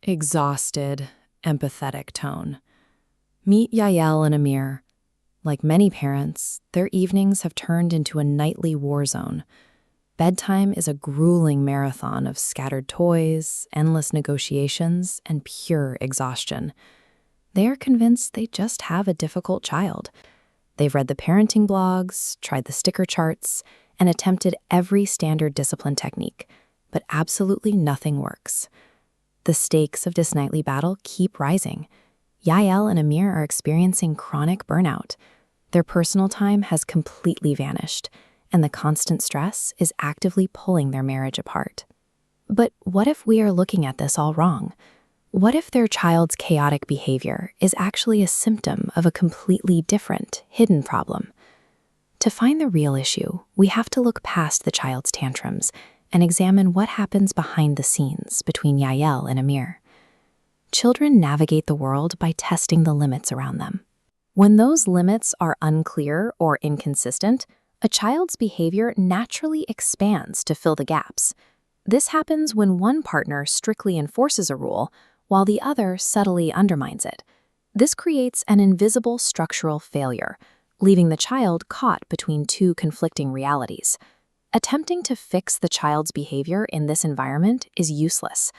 exhausted, empathetic tone. Meet Yael and Amir. Like many parents, their evenings have turned into a nightly war zone. Bedtime is a grueling marathon of scattered toys, endless negotiations, and pure exhaustion. They are convinced they just have a difficult child. They've read the parenting blogs, tried the sticker charts, and attempted every standard discipline technique, but absolutely nothing works. The stakes of this nightly battle keep rising. Yael and Amir are experiencing chronic burnout. Their personal time has completely vanished, and the constant stress is actively pulling their marriage apart. But what if we are looking at this all wrong? What if their child's chaotic behavior is actually a symptom of a completely different, hidden problem? To find the real issue, we have to look past the child's tantrums and examine what happens behind the scenes between Yael and Amir. Children navigate the world by testing the limits around them. When those limits are unclear or inconsistent, a child's behavior naturally expands to fill the gaps. This happens when one partner strictly enforces a rule, while the other subtly undermines it. This creates an invisible structural failure, leaving the child caught between two conflicting realities. Attempting to fix the child's behavior in this environment is useless.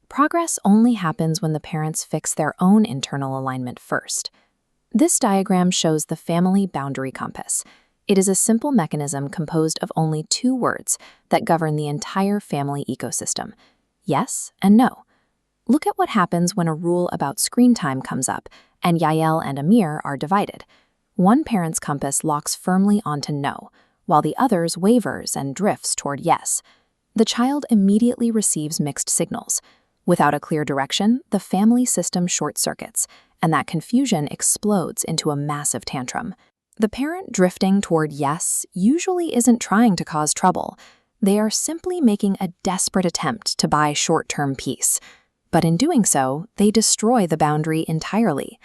Progress only happens when the parents fix their own internal alignment first. This diagram shows the family boundary compass. It is a simple mechanism composed of only two words that govern the entire family ecosystem: yes and no. Look at what happens when a rule about screen time comes up and Yael and Amir are divided. One parent's compass locks firmly onto no, while the other's wavers and drifts toward yes. The child immediately receives mixed signals. Without a clear direction, the family system short-circuits, and that confusion explodes into a massive tantrum. The parent drifting toward yes usually isn't trying to cause trouble. They are simply making a desperate attempt to buy short-term peace. But in doing so, they destroy the boundary entirely.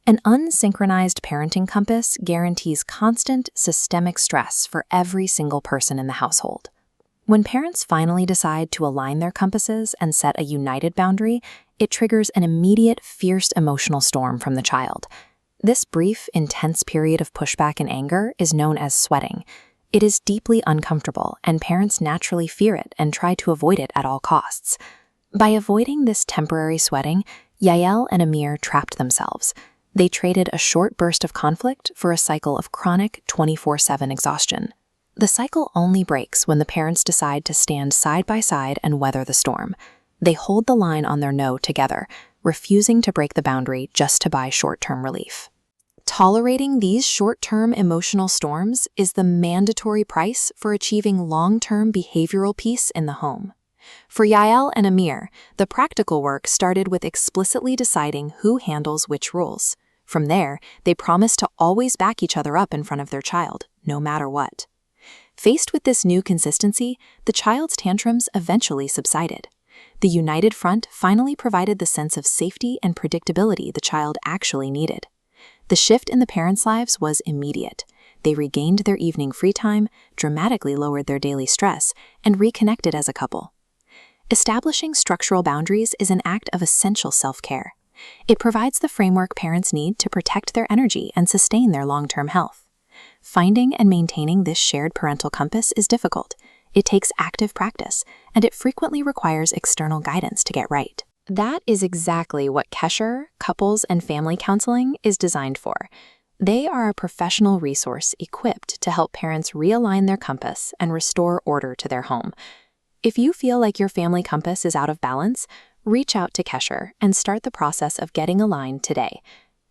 An unsynchronized parenting compass guarantees constant systemic stress for every single person in the household. When parents finally decide to align their compasses and set a united boundary, it triggers an immediate, fierce emotional storm from the child. This brief, intense period of pushback and anger is known as sweating. It is deeply uncomfortable, and parents naturally fear it and try to avoid it at all costs. By avoiding this temporary sweating, Yael and Amir trapped themselves. They traded a short burst of conflict for a cycle of chronic 24/7 exhaustion. The cycle only breaks when the parents decide to stand side by side and weather the storm. They hold the line on their no together, refusing to break the boundary just to buy short-term relief. Tolerating these short-term emotional storms is the mandatory price for achieving long-term behavioral peace in the home. For Yael and Amir, the practical work started with explicitly deciding who handles which rules. From there, they promised to always back each other up in front of their child, no matter what. Faced with this new consistency, the child's tantrums eventually subsided. The united front finally provided the sense of safety and predictability the child actually needed. The shift in the parents' lives was immediate. They regained their evening free time, dramatically lowered their daily stress, and reconnected as a couple. Establishing structural boundaries is an act of essential self-care. It provides the framework parents need to protect their energy and sustain their long-term health. Finding and maintaining this shared parental compass is difficult. It takes active practice, and it frequently requires external guidance to get right. That is exactly what Kesher, couples and family counseling is designed for. They are a professional resource equipped to help parents realign their compass and restore order to their home. If you feel like your family compass is out of balance, reach out to Kesher and start the process of getting aligned today.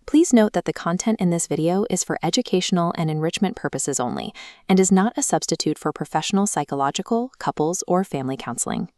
Please note that the content in this video is for educational and enrichment purposes only and is not a substitute for professional psychological, couples, or family counseling.